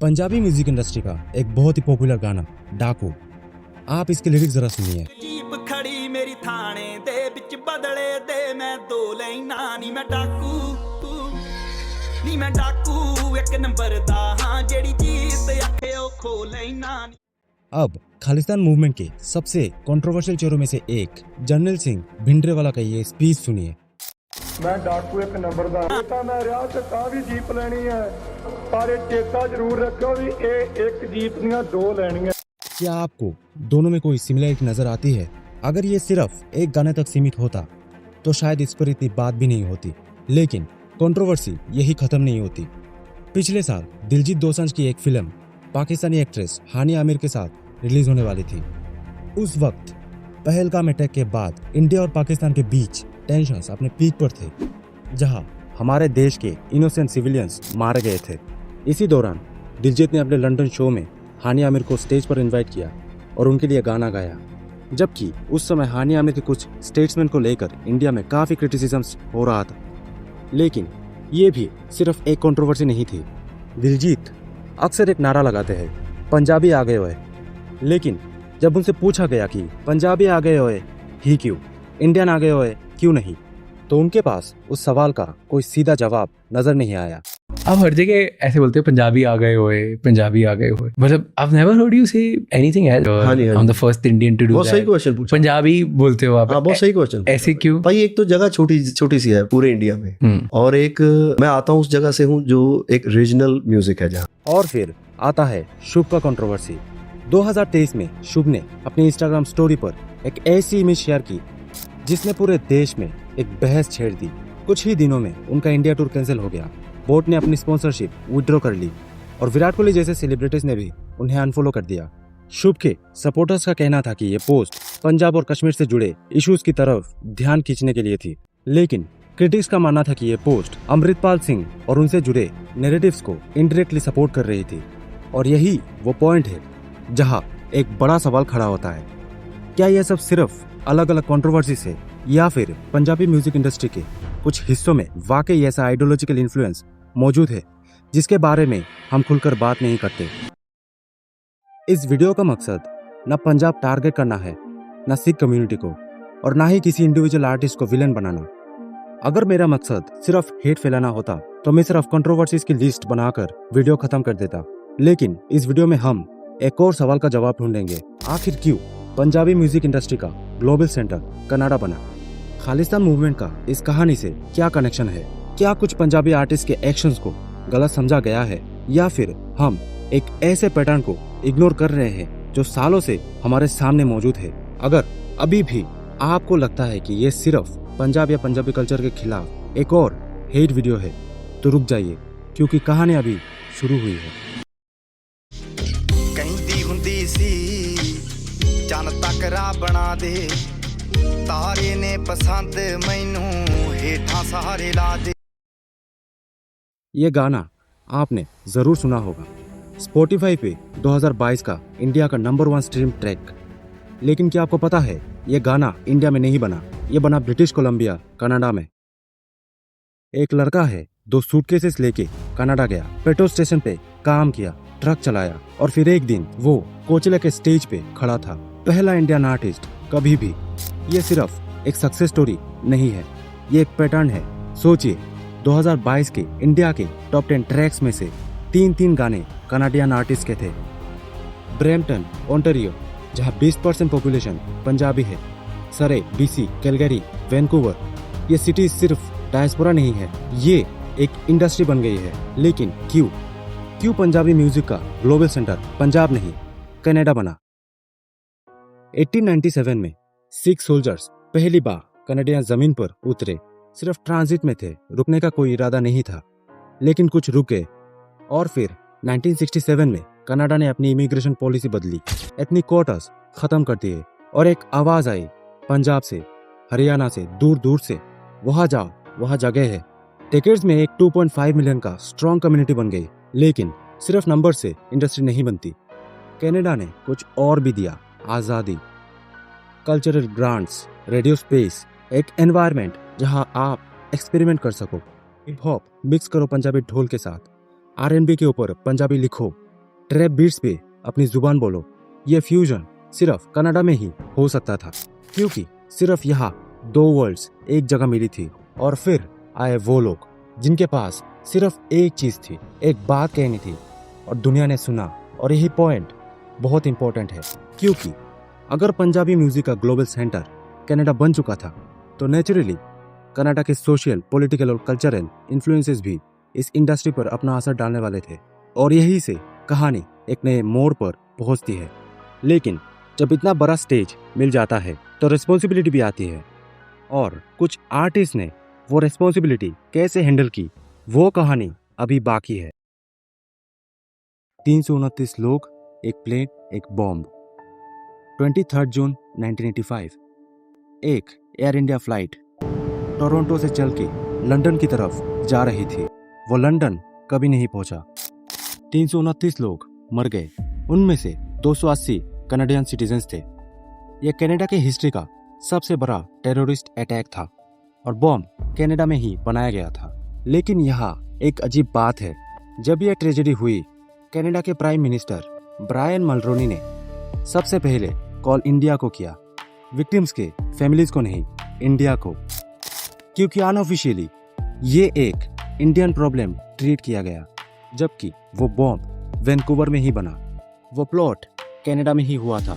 Punjabi music industry का एक बहुत ही पॉपुलर गाना डाकू। आप इसके लिरिक्स जरा सुनिए। जीप खड़ी मेरी थाने दे विच बदले दे मैं दो लाइना नी मैं डाकू एक नंबर दा हां जेड़ी जीत आखे ओ खो लाइना। अब खालिस्तान मूवमेंट के सबसे कंट्रोवर्शियल चेहरों में से एक जर्नल सिंह भिंडरेवाला का ये स्पीच सुनिए। मैं डाकू एक नंबर दा बेटा मैं रिया ते तां भी जीप लेनी है, पर चेता जरूर रखो भी ए एक जीप दियां दो लेनियां। क्या आपको दोनों में कोई सिमिलरिटी नजर आती है? अगर ये सिर्फ एक गाने तक सीमित होता तो शायद इस पर इतनी बात भी नहीं होती, लेकिन कंट्रोवर्सी यही खत्म नहीं होती। पिछले साल दिलजीत दोसांझ की एक फिल्म पाकिस्तानी एक्ट्रेस हानिया आमिर के साथ रिलीज होने वाली थी। उस वक्त पहलगाम अटैक के बाद इंडिया और पाकिस्तान के बीच टेंशंस अपने पीक पर थे, जहां हमारे देश के इनोसेंट सिविलियंस मारे गए थे। इसी दौरान दिलजीत ने अपने लंदन शो में हानिया आमिर को स्टेज पर इनवाइट किया और उनके लिए गाना गाया, जबकि उस समय हानिया आमिर के कुछ स्टेट्समैन को लेकर इंडिया में काफ़ी क्रिटिसिज्म्स हो रहा था। लेकिन ये भी सिर्फ एक कंट्रोवर्सी नहीं थी। दिलजीत अक्सर एक नारा लगाते हैं, पंजाबी आ गए होए, लेकिन जब उनसे पूछा गया कि पंजाबी आ गए होए ही क्यों, इंडियन आ गए होए क्यों नहीं, तो उनके पास उस सवाल का कोई सीधा जवाब नजर नहीं आया। आप हर जगह ऐसे बोलते हो पंजाबी आ गए होए, पंजाबी आ गए होए, मतलब I've never heard you say anything else. हाँ जी, हाँ I'm जी। the first Indian to do बहुत that. सही क्वेश्चन पूछा। पंजाबी बोलते हो आप? हाँ, बहुत सही क्वेश्चन। ऐसे क्यों? भाई एक तो जगह छोटी छोटी सी है पूरे इंडिया में, और एक मैं आता हूँ उस जगह से हूँ जो एक रीजनल म्यूजिक है जहाँ। और फिर आता है शुभ का कंट्रोवर्सी। 2023 में शुभ ने अपनी इंस्टाग्राम स्टोरी पर एक ऐसी इमेज शेयर की जिसने पूरे देश में एक बहस छेड़ दी। कुछ ही दिनों में उनका इंडिया टूर कैंसिल हो गया, बोर्ड ने अपनी स्पॉन्सरशिप विड्रॉ कर ली और विराट कोहली जैसे सेलिब्रिटीज ने भी उन्हें अनफॉलो कर दिया। शुभ के सपोर्टर्स का कहना था कि ये पोस्ट पंजाब और कश्मीर से जुड़े इश्यूज की तरफ ध्यान खींचने के लिए थी, लेकिन क्रिटिक्स का मानना था कि ये पोस्ट अमृतपाल सिंह और उनसे जुड़े नैरेटिव्स को इनडायरेक्टली सपोर्ट कर रही थी। और यही वो पॉइंट है जहां एक बड़ा सवाल खड़ा होता है, क्या यह सब सिर्फ अलग अलग कंट्रोवर्सी से, या फिर पंजाबी म्यूजिक इंडस्ट्री के कुछ हिस्सों में वाकई ऐसा आइडियोलॉजिकल इन्फ्लुएंस मौजूद है जिसके बारे में हम खुलकर बात नहीं करते। इस वीडियो का मकसद न पंजाब टारगेट करना है, न सिख कम्युनिटी को, और ना ही किसी इंडिविजुअल आर्टिस्ट को विलन बनाना। अगर मेरा मकसद सिर्फ हेट फैलाना होता तो मैं सिर्फ कंट्रोवर्सीज की लिस्ट बनाकर वीडियो खत्म कर देता, लेकिन इस वीडियो में हम एक और सवाल का जवाब ढूंढेंगे, आखिर क्यों पंजाबी म्यूजिक इंडस्ट्री का ग्लोबल सेंटर कनाडा बना। खालिस्तान मूवमेंट का इस कहानी से क्या कनेक्शन है? क्या कुछ पंजाबी आर्टिस्ट के एक्शंस को गलत समझा गया है, या फिर हम एक ऐसे पैटर्न को इग्नोर कर रहे हैं जो सालों से हमारे सामने मौजूद है? अगर अभी भी आपको लगता है कि ये सिर्फ पंजाब या पंजाबी कल्चर के खिलाफ एक और हेट वीडियो है तो रुक जाइए, क्योंकि कहानी अभी शुरू हुई है। कहंदी हुंदी सी चन तकरा बना दे, तारे ने पसंद मैनू हेठा सहारे ला दे। ये गाना आपने जरूर सुना होगा, स्पॉटिफाई पे 2022 का इंडिया का नंबर 1 स्ट्रीम ट्रैक। लेकिन क्या आपको पता है ये गाना इंडिया में नहीं बना, ये बना ब्रिटिश कोलंबिया कनाडा में। एक लड़का है 2 सूटकेसेस लेके कनाडा गया, पेट्रोल स्टेशन पे काम किया, ट्रक चलाया, और फिर एक दिन वो कोचेला के स्टेज पे खड़ा था, पहला इंडियन आर्टिस्ट कभी भी। ये सिर्फ एक सक्सेस स्टोरी नहीं है, ये एक पैटर्न है। सोचिए 2022 के इंडिया के टॉप 10 ट्रैक्स में से 3 गाने कनाडियन आर्टिस्ट के थे। ब्रैम्पटन ओंटारियो, जहां 20% पॉपुलेशन पंजाबी है, सरे, BC, कैलगरी, वैंकूवर, ये सिटीज सिर्फ डायस्पोरा नहीं है, ये एक इंडस्ट्री बन गई है। लेकिन क्यों पंजाबी म्यूजिक का ग्लोबल सेंटर पंजाब नहीं कनाडा बना? 1897 में सिख सोल्जर्स पहली बार कनाडियन जमीन पर उतरे। सिर्फ ट्रांजिट में थे, रुकने का कोई इरादा नहीं था, लेकिन कुछ रुक गए। और फिर 1967 में कनाडा ने अपनी इमिग्रेशन पॉलिसी बदली, एथनिक कोटास खत्म कर दिए, और एक आवाज आई पंजाब से, हरियाणा से, दूर दूर से, वहां जाओ, वहां जगह है। टिकट्स में एक 2.5 मिलियन का स्ट्रॉन्ग कम्युनिटी बन गई। लेकिन सिर्फ नंबर से इंडस्ट्री नहीं बनती, कनाडा ने कुछ और भी दिया, आज़ादी, कल्चरल ग्रांट्स, रेडियो स्पेस, एक एनवायरनमेंट जहां आप एक्सपेरिमेंट कर सको। हिप हॉप मिक्स करो पंजाबी ढोल के साथ, R&B के ऊपर पंजाबी लिखो, ट्रैप बीट्स पे अपनी जुबान बोलो, ये फ्यूजन सिर्फ कनाडा में ही हो सकता था, क्योंकि सिर्फ यहाँ दो वर्ल्ड्स एक जगह मिली थी। और फिर आए वो लोग जिनके पास सिर्फ एक चीज थी, एक बात कहनी थी, और दुनिया ने सुना। और यही पॉइंट बहुत इंपॉर्टेंट है, क्योंकि अगर पंजाबी म्यूजिक का ग्लोबल सेंटर कनाडा बन चुका था, तो नेचुरली कनाडा के सोशल, पॉलिटिकल और कल्चरल इन्फ्लुएंसेस भी इस इंडस्ट्री पर अपना असर डालने वाले थे। और यही से कहानी एक नए मोड़ पर पहुंचती है। लेकिन जब इतना बड़ा स्टेज मिल जाता है तो रिस्पॉन्सिबिलिटी भी आती है, और कुछ आर्टिस्ट ने वो रिस्पॉन्सिबिलिटी कैसे हैंडल की, वो कहानी अभी बाकी है। 329 लोग, एक प्लेन, एक बॉम्ब। 23 जून 1985 एक एयर इंडिया फ्लाइट टोरंटो से चल के लंदन की तरफ जा रही थी। वो लंदन कभी नहीं पहुंचा। 329 लोग मर गए, उनमें से 280 कनाडियन सिटीजन्स थे। यह कनाडा की हिस्ट्री का सबसे बड़ा टेररिस्ट अटैक था, और बॉम्ब कनाडा में ही बनाया गया था। लेकिन यहाँ एक अजीब बात है, जब यह ट्रेजेडी हुई, कनाडा के प्राइम मिनिस्टर ब्रायन मल्रोनी ने सबसे पहले कॉल इंडिया को किया, विक्टिम्स के फैमिलीज को नहीं, इंडिया को, क्योंकि अनऑफिशियली ये एक इंडियन प्रॉब्लम ट्रीट किया गया, जबकि वो बॉम्ब वैंकूवर में ही बना, वो प्लॉट कनाडा में ही हुआ था,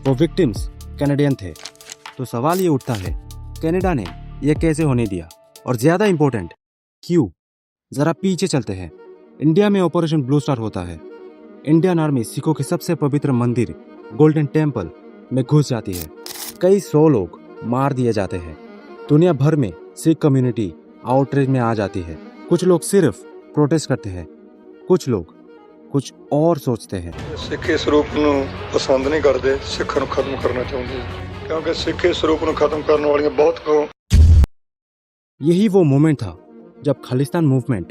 वो विक्टिम्स कनाडियन थे। तो सवाल ये उठता है, कनाडा ने यह कैसे होने दिया, और ज्यादा इंपॉर्टेंट क्यों? जरा पीछे चलते हैं। इंडिया में ऑपरेशन ब्लू स्टार होता है। इंडियन आर्मी सिखों के सबसे पवित्र मंदिर गोल्डन टेम्पल में घुस जाती है। कई 100 लोग मार दिए जाते हैं। दुनिया भर में सिख कम्युनिटी आउटरीच में आ जाती है। कुछ लोग सिर्फ प्रोटेस्ट करते हैं, कुछ लोग कुछ और सोचते हैं। ਸਿੱਖ ਇਸ ਰੂਪ ਨੂੰ ਪਸੰਦ ਨਹੀਂ ਕਰਦੇ, ਸਿੱਖਾਂ ਨੂੰ ਖਤਮ ਕਰਨਾ ਚਾਹੁੰਦੇ ਆ, ਕਿਉਂਕਿ ਸਿੱਖ ਇਸ ਰੂਪ ਨੂੰ ਖਤਮ ਕਰਨ ਵਾਲੀਆਂ ਬਹੁਤ यही वो मोमेंट था जब खालिस्तान मूवमेंट,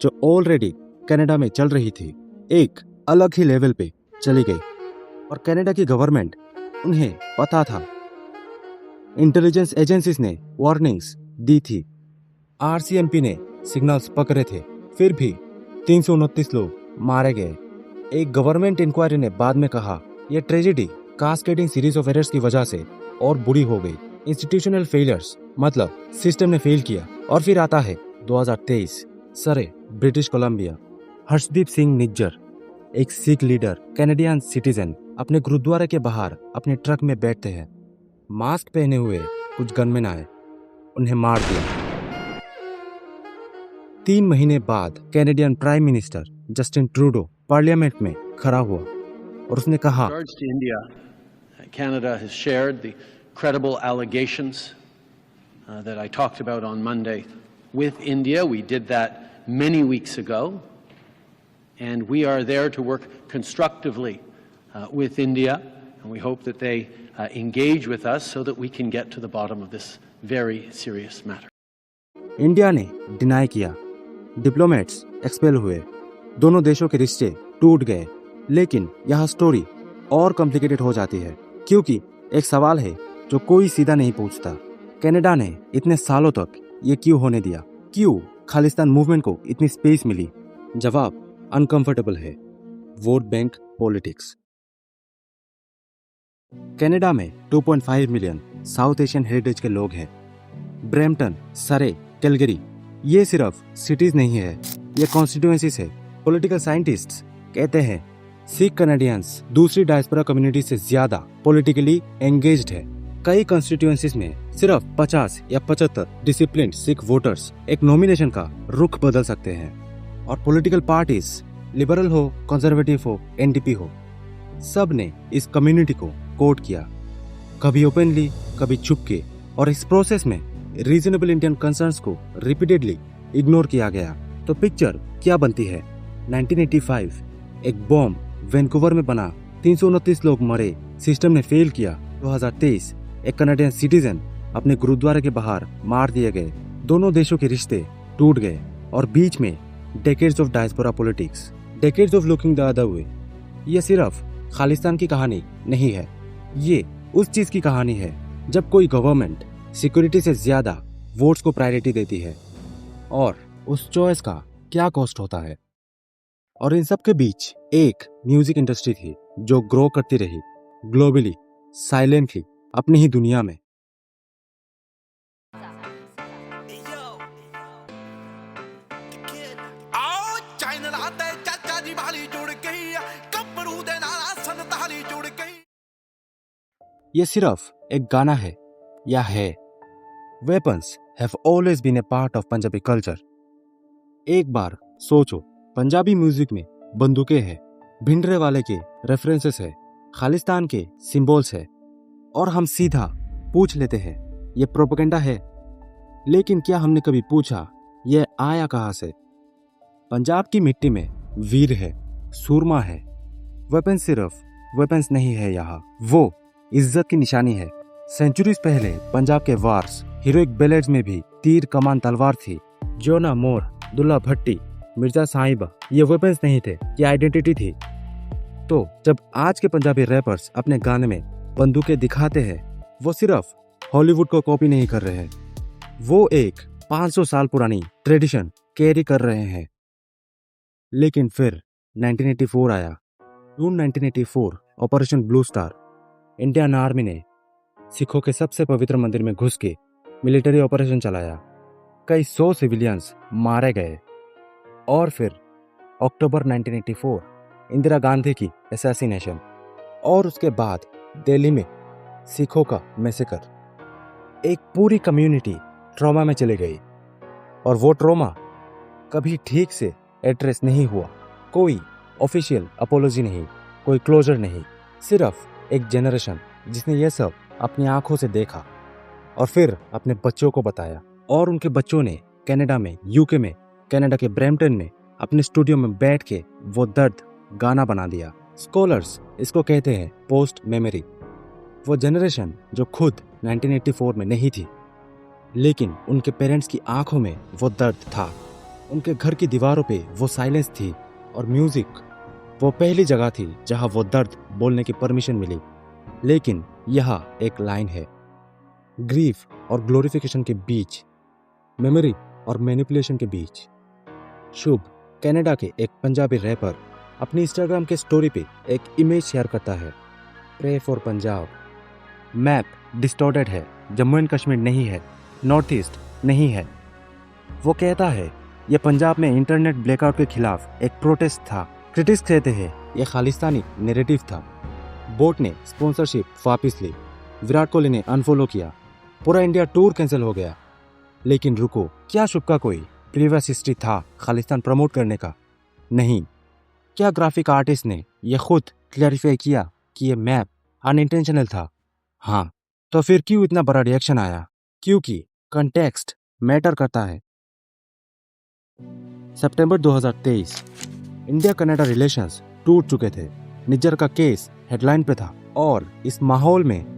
जो ऑलरेडी कनाडा में चल रही थी, एक अलग ही लेवल पे चली गई। और कनाडा की गवर्नमेंट, उन्हें पता था, इंटेलिजेंस एजेंसीज ने वार्निंग्स दी थी, आरसीएमपी ने सिग्नल्स पकड़े थे, फिर भी 329 लोग मारे गए। एक गवर्नमेंट इंक्वायरी ने बाद में कहा, यह tragedy cascading series of errors की वजह से और बुरी हो गई। इंस्टीट्यूशनल फेलियर्स, मतलब सिस्टम ने फेल किया। और फिर आता है 2023 सरे ब्रिटिश कोलंबिया। हर्षदीप सिंह निज्जर, एक सिख लीडर, कैनेडियन सिटीजन, अपने गुरुद्वारे के बाहर अपने ट्रक में बैठते हैं। मास्क पहने हुए कुछ गनमैन आए, उन्हें मार दिया। 3 महीने बाद Canadian prime minister Justin Trudeau parliament में खड़ा हुआ और उसने कहा, Canada has shared the credible allegations that I talked about on Monday with India. We did that many weeks ago, and we are there to work constructively with India, and we hope that they engage with us so that we can get to the bottom of this very serious matter. India ने deny किया, diplomats expel हुए, दोनों देशों के रिश्ते टूट गए। लेकिन यह स्टोरी और कॉम्प्लिकेटेड हो जाती है, क्योंकि एक सवाल है जो कोई सीधा नहीं पूछता, कनाडा ने इतने सालों तक ये क्यों होने दिया? क्यों खालिस्तान मूवमेंट को इतनी स्पेस मिली? जवाब अनकंफर्टेबल है, वोट बैंक पॉलिटिक्स। कनाडा में 2.5 मिलियन साउथ एशियन हेरिटेज के लोग हैं। ब्रैम्पटन, सरे, कैलगरी, ये सिर्फ सिटीज नहीं है, ये कॉन्स्टिट्यूएंसीज है। पॉलिटिकल साइंटिस्ट्स कहते हैं सिख कनाडियंस दूसरी डायस्पोरा कम्युनिटी से ज्यादा पॉलिटिकली एंगेज्ड है। कई कॉन्स्टिट्यूएंसीज में सिर्फ 50 या 75 डिसिप्लिन्ड सिख वोटर्स एक नॉमिनेशन का रुख बदल सकते हैं। और पॉलिटिकल पार्टीज, लिबरल हो, कंजर्वेटिव हो, एनडीपी हो, सब ने इस कम्युनिटी को कोट किया, कभी ओपनली, कभी छुप के। और इस प्रोसेस में रीजनेबल इंडियन कंसर्न्स को रिपीटेडली इग्नोर किया गया। तो पिक्चर क्या बनती है? 1985 एक बॉम्ब वैंकूवर में बना, 329 लोग मरे, सिस्टम ने फेल किया। 2023 एक कनाडियन सिटीजन अपने गुरुद्वारे के बाहर मार दिए गए। दोनों देशों के रिश्ते टूट गए और बीच में decades of diaspora politics, decades of looking the other way. ये सिर्फ खालिस्तान की कहानी नहीं है, ये उस चीज की कहानी है जब कोई गवर्नमेंट सिक्योरिटी से ज्यादा वोट्स को प्रायोरिटी देती है, और उस चॉइस का क्या कॉस्ट होता है। और इन सब के बीच एक म्यूजिक इंडस्ट्री थी जो ग्रो करती रही ग्लोबली, साइलेंटली, अपनी ही दुनिया में। ये सिर्फ एक गाना है या है? Weapons have always been a part of Punjabi culture. एक बार सोचो, पंजाबी म्यूजिक में बंदूकें हैं, भिंडरे वाले के रेफरेंसेस है, खालिस्तान के सिंबल्स है, और हम सीधा पूछ लेते हैं ये प्रोपेगेंडा है। लेकिन क्या हमने कभी पूछा ये आया कहाँ से? पंजाब की मिट्टी में वीर है, सूरमा है। वेपन्स सिर्फ वेपन्स नहीं है, यहाँ वो इज्जत की निशानी है। सेंचुरीज पहले पंजाब के वार्स, हीरोइक बैलेड्स में भी तीर, कमान, तलवार थी। जोना मोर, दुल्ला भट्टी, मिर्जा साहिबा, ये वेपन्स नहीं थे, ये आइडेंटिटी थी। तो जब आज के पंजाबी रैपर्स अपने गाने में बंदूकें दिखाते हैं, वो सिर्फ हॉलीवुड को कॉपी नहीं कर रहे हैं, वो एक 500 साल पुरानी ट्रेडिशन कैरी कर रहे हैं। लेकिन फिर 1984 आया। जून 1984, operation blue star. Indian army ने सिखों के सबसे पवित्र मंदिर में घुस के मिलिट्री ऑपरेशन चलाया। कई 100 सिविलियंस मारे गए। और फिर अक्टूबर 1984, इंदिरा गांधी की असैसिनेशन। और उसके बाद दिल्ली में सिखों का मैसेकर। एक पूरी कम्युनिटी ट्रॉमा में चली गई, और वो ट्रॉमा कभी ठीक से एड्रेस नहीं हुआ। कोई ऑफिशियल अपोलॉजी नहीं, कोई क्लोजर नहीं, सिर्फ एक जनरेशन जिसने ये सब अपनी आंखों से देखा और फिर अपने बच्चों को बताया। और उनके बच्चों ने कनाडा में, यूके में, कनाडा के ब्रैम्पटन में अपने स्टूडियो में बैठ के वो दर्द गाना बना दिया। स्कॉलर्स इसको कहते हैं पोस्ट मेमोरी। वो जनरेशन जो खुद 1984 में नहीं थी, लेकिन उनके पेरेंट्स की आंखों में वो दर्द था। उनके घर की दीवारों पे वो साइलेंस थी, और म्यूजिक वो पहली जगह थी जहां वो दर्द बोलने की परमिशन मिली। लेकिन यहाँ एक लाइन है, ग्रीफ और ग्लोरिफिकेशन के बीच, मेमोरी और मैनिपुलेशन के बीच। शुभ, कनाडा के एक पंजाबी रैपर, अपनी इंस्टाग्राम के स्टोरी पे एक इमेज शेयर करता है, pray for Punjab. Map distorted है, जम्मू एंड कश्मीर नहीं है, नॉर्थ ईस्ट नहीं है। वो कहता है ये पंजाब में इंटरनेट ब्लैकआउट के खिलाफ एक प्रोटेस्ट था। क्रिटिक्स कहते हैं ये खालिस्तानी नैरेटिव था। बोट ने स्पॉन्सरशिप वापस ली, विराट कोहली ने अनफॉलो किया, पूरा इंडिया टूर कैंसिल हो गया। लेकिन रुको, क्या शुभ का कोई प्रीवियस हिस्ट्री था खालिस्तान प्रमोट करने का? नहीं। क्या ग्राफिक आर्टिस्ट ने यह खुद क्लैरिफाई किया कि यह मैप अनइंटेंशनल था? हाँ। तो फिर क्यों इतना बड़ा रिएक्शन आया? क्योंकि कंटेक्स्ट मैटर करता है। सितंबर 2023, इंडिया कनाडा रिलेशंस टूट चुके थे। निज्जर का केस हेडलाइन पे था, और इस माहौल में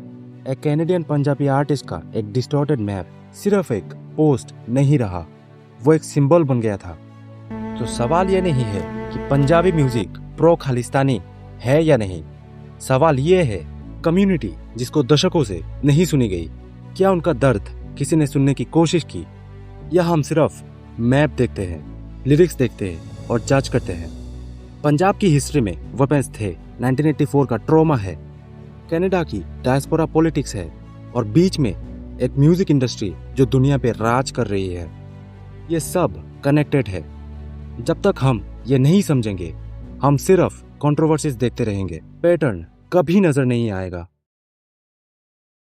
एक कैनेडियन पंजाबी आर्टिस्ट का एक डिस्टॉर्टेड मैप सिर्फ एक पोस्ट नहीं रहा, वो एक सिंबल बन गया था। तो सवाल ये नहीं है कि पंजाबी म्यूजिक प्रो खालिस्तानी है या नहीं। सवाल ये है, कम्युनिटी जिसको दशकों से नहीं सुनी गई, क्या उनका दर्द किसी ने सुनने की कोशिश की? या हम सिर्फ मैप देखते हैं, लिरिक्स देखते हैं और जज करते हैं? पंजाब की हिस्ट्री में वेपन्स थे, 1984 का ट्रॉमा है, कनाडा की डायस्पोरा पॉलिटिक्स है, और बीच में एक म्यूजिक इंडस्ट्री जो दुनिया पे राज कर रही है। ये सब कनेक्टेड है। जब तक हम ये नहीं समझेंगे, हम सिर्फ कंट्रोवर्सीज देखते रहेंगे। पैटर्न कभी नजर नहीं आएगा।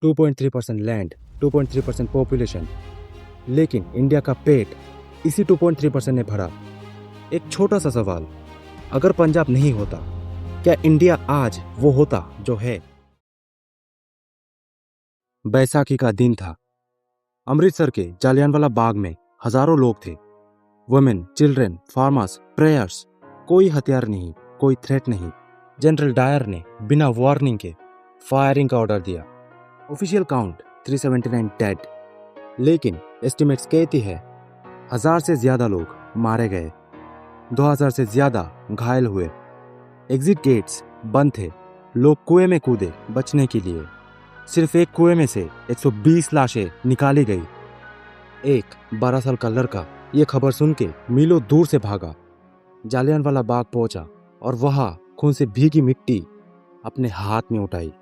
2.3% लैंड, 2.3% पॉपुलेशन, लेकिन इंडिया का पेट इसी 2.3% ने भरा। एक छोटा सा सवाल, अगर पंजाब नहीं होता, क्या इंडिया आज वो होता जो है? बैसाखी का दिन था। अमृतसर के जालियांवाला बाग में हजारों लोग थे। Women, children, farmers, prayers. कोई हथियार नहीं, कोई थ्रेट नहीं। जनरल डायर ने बिना वार्निंग के फायरिंग का ऑर्डर दिया। ऑफिशियल काउंट 379 डेड, लेकिन एस्टिमेट्स कहती है 1000 से ज्यादा लोग मारे गए, 2000 से ज्यादा घायल हुए। एग्जिट गेट्स बंद थे, लोग कुएं में कूदे बचने के लिए। सिर्फ एक कुएं में से 120 लाशें निकाली गई। एक 12 साल का लड़का ये खबर सुन के मीलों दूर से भागा। जालियांवाला बाग पहुंचा और वहां खून से भीगी मिट्टी अपने हाथ में उठाई।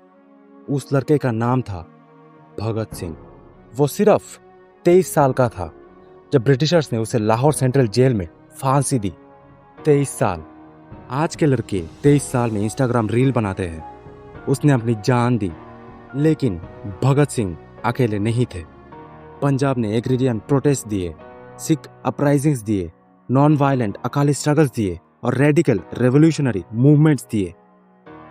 उस लड़के का नाम था भगत सिंह। वो सिर्फ 23 साल का था जब ब्रिटिशर्स ने उसे लाहौर सेंट्रल जेल में फांसी दी। 23 साल। आज के लड़के 23 साल में इंस्टाग्राम रील बनाते हैं। उसने अपनी जान दी, लेकिन भगत सिंह अकेले नहीं थे। पंजाब ने एग्रीरियन प्रोटेस्ट दिए, सिख अपराइजिंग्स दिए, नॉन वायलेंट अकाली स्ट्रगल्स दिए और रेडिकल रेवोल्यूशनरी मूवमेंट्स दिए।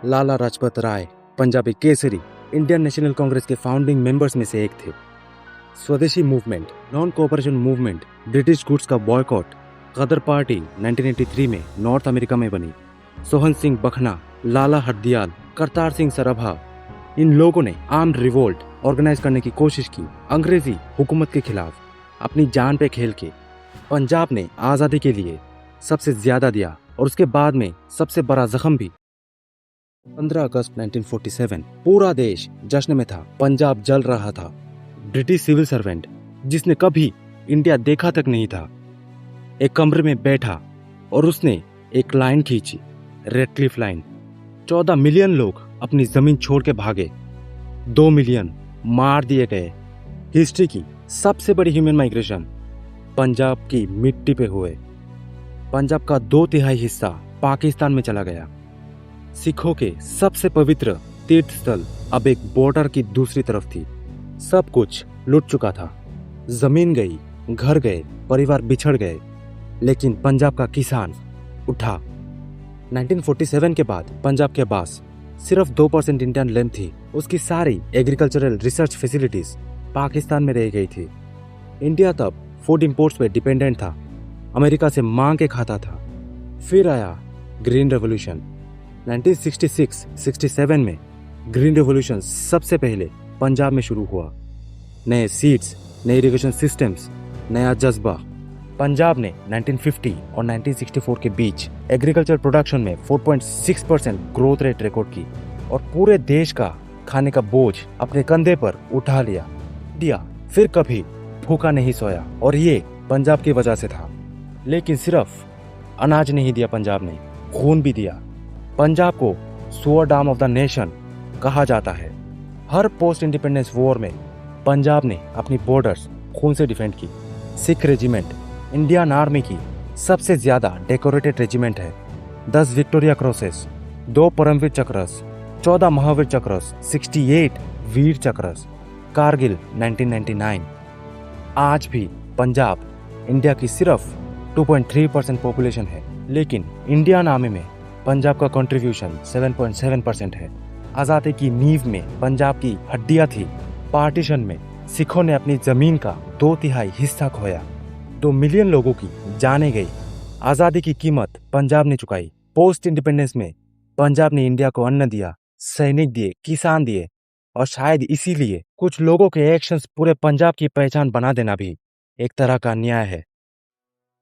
लाला लाजपत राय पंजाबी केसरी इंडियन नेशनल कांग्रेस के फाउंडिंग मेंबर्स में से एक थे। स्वदेशी movement, non cooperation movement, British goods का बॉयकॉट, गदर पार्टी 1983 में नॉर्थ अमेरिका में बनी। सोहन सिंह बखना, लाला हरदयाल, करतार सिंह सराभा, इन लोगों ने आर्म्ड रिवोल्ट ऑर्गेनाइज करने की कोशिश की अंग्रेजी हुकूमत के खिलाफ। अपनी जान पे खेल के पंजाब ने आज़ादी के लिए सबसे ज्यादा दिया और उसके बाद में सबसे बड़ा जख्म भी। 15 अगस्त 1947 पूरा देश जश्न में था। पंजाब जल रहा था। ब्रिटिश सिविल सर्वेंट जिसने कभी इंडिया देखा तक नहीं था, एक कमरे में बैठा और उसने एक लाइन खींची, रेड क्लिफ लाइन। 14 मिलियन लोग अपनी जमीन छोड़ के भागे, 2 मिलियन मार दिए गए। हिस्ट्री की सबसे बड़ी ह्यूमन माइग्रेशन पंजाब की मिट्टी पे हुए। पंजाब का 2/3 हिस्सा पाकिस्तान में चला गया। सिखों के सबसे पवित्र तीर्थ स्थल अब एक बॉर्डर की दूसरी तरफ थी। सब कुछ लुट चुका था। जमीन गई, घर गए, परिवार बिछड़ गए, लेकिन पंजाब का किसान उठा। 1947 के बाद पंजाब के पास सिर्फ 2% इंडियन लैंड थी। उसकी सारी एग्रीकल्चरल रिसर्च फैसिलिटीज पाकिस्तान में रह गई थी। इंडिया तब फूड इंपोर्ट्स पे डिपेंडेंट था, अमेरिका से मांग के खाता था। फिर आया ग्रीन रेवोल्यूशन। 1966-67 में ग्रीन रेवोल्यूशन सबसे पहले पंजाब में शुरू हुआ। नए सीड्स, नए इरिगेशन सिस्टम्स, नया जज्बा। पंजाब ने 1950 और 1964 के बीच एग्रीकल्चर प्रोडक्शन में 4.6% ग्रोथ रेट रिकॉर्ड की और पूरे देश का खाने का बोझ अपने कंधे पर उठा लिया। फिर कभी भूखा नहीं सोया और ये पंजाब की वजह से था। लेकिन सिर्फ अनाज नहीं दिया पंजाब ने, खून भी दिया। पंजाब को sword arm of the nation कहा जाता है। हर पोस्ट इंडिपेंडेंस वॉर में पंजाब ने अपनी बॉर्डर्स खून से डिफेंड की। सिख रेजिमेंट इंडियन आर्मी की सबसे ज्यादा डेकोरेटेड रेजिमेंट है। 10 विक्टोरिया क्रॉसेस, 2 परमवीर चक्रस, 14 महावीर चक्रस, 68 वीर चक्रस। कारगिल 1999। आज भी पंजाब इंडिया की सिर्फ 2.3% पॉपुलेशन है, लेकिन इंडियन आर्मी में पंजाब का कंट्रीब्यूशन 7.7% है। आज़ादी की नींव में पंजाब की हड्डियां थी। पार्टीशन में सिखों ने अपनी जमीन का 2/3 हिस्सा खोया। 2 मिलियन लोगों की जाने गई। आज़ादी की कीमत पंजाब ने चुकाई। पोस्ट इंडिपेंडेंस में पंजाब ने इंडिया को अन्न दिया, सैनिक दिए, किसान दिए और शायद इसीलिए कुछ लोगों के एक्शंस पूरे पंजाब की पहचान बना देना भी एक तरह का न्याय है।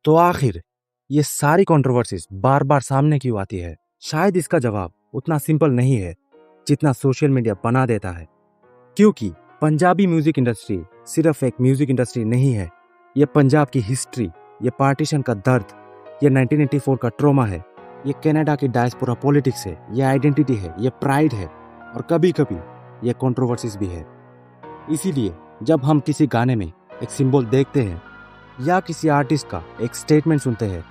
तो आखिर ये सारी कंट्रोवर्सीज बार बार सामने क्यों आती है? शायद इसका जवाब उतना सिंपल नहीं है जितना सोशल मीडिया बना देता है। क्योंकि पंजाबी म्यूजिक इंडस्ट्री सिर्फ एक म्यूजिक इंडस्ट्री नहीं है। ये पंजाब की हिस्ट्री, ये पार्टीशन का दर्द, ये 1984 का ट्रॉमा है, ये कनाडा की डायस्पोरा पॉलिटिक्स है, ये आइडेंटिटी है, ये प्राइड है और कभी कभी ये कंट्रोवर्सीज भी है। इसीलिए जब हम किसी गाने में एक सिंबल देखते हैं या किसी आर्टिस्ट का एक स्टेटमेंट सुनते हैं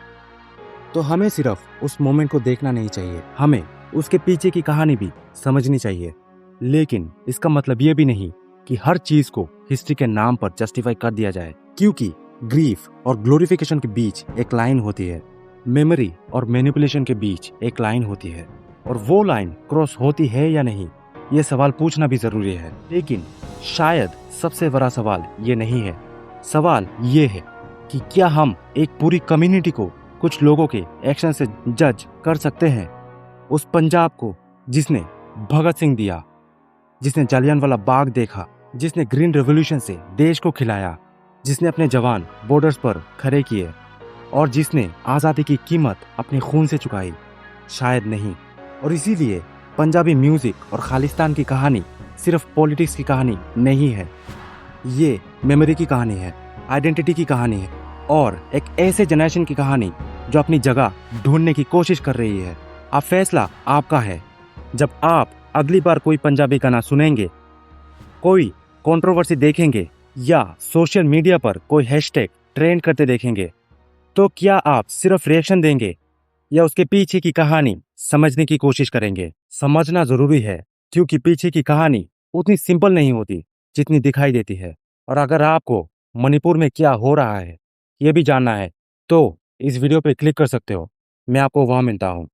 तो हमें सिर्फ उस मोमेंट को देखना नहीं चाहिए, हमें उसके पीछे की कहानी भी समझनी चाहिए। लेकिन इसका मतलब ये भी नहीं कि हर चीज को हिस्ट्री के नाम पर जस्टिफाई कर दिया जाए, क्योंकि ग्रीफ और ग्लोरिफिकेशन के बीच एक लाइन होती है, मेमोरी और मैनिपुलेशन के बीच एक लाइन होती है, और वो लाइन क्रॉस होती है या नहीं ये सवाल पूछना भी जरूरी है। लेकिन शायद सबसे बड़ा सवाल ये नहीं है। सवाल ये है कि क्या हम एक पूरी कम्युनिटी को कुछ लोगों के एक्शन से जज कर सकते हैं? उस पंजाब को जिसने भगत सिंह दिया, जिसने जालियांवाला बाग देखा, जिसने ग्रीन रेवोल्यूशन से देश को खिलाया, जिसने अपने जवान बॉर्डर्स पर खड़े किए और जिसने आज़ादी की कीमत अपने खून से चुकाई? शायद नहीं। और इसीलिए पंजाबी म्यूजिक और खालिस्तान की कहानी सिर्फ पॉलिटिक्स की कहानी नहीं है, ये मेमोरी की कहानी है, आइडेंटिटी की कहानी है, और एक ऐसे जनरेशन की कहानी जो अपनी जगह ढूंढने की कोशिश कर रही है। अब फैसला आपका है। जब आप अगली बार कोई पंजाबी गाना सुनेंगे, कोई कंट्रोवर्सी देखेंगे या सोशल मीडिया पर कोई हैशटैग ट्रेंड करते देखेंगे, तो क्या आप सिर्फ रिएक्शन देंगे या उसके पीछे की कहानी समझने की कोशिश करेंगे? समझना जरूरी है, क्योंकि पीछे की कहानी उतनी सिंपल नहीं होती जितनी दिखाई देती है। और अगर आपको मणिपुर में क्या हो रहा है ये भी जानना है, तो इस वीडियो पे क्लिक कर सकते हो। मैं आपको वहां मिलता हूँ।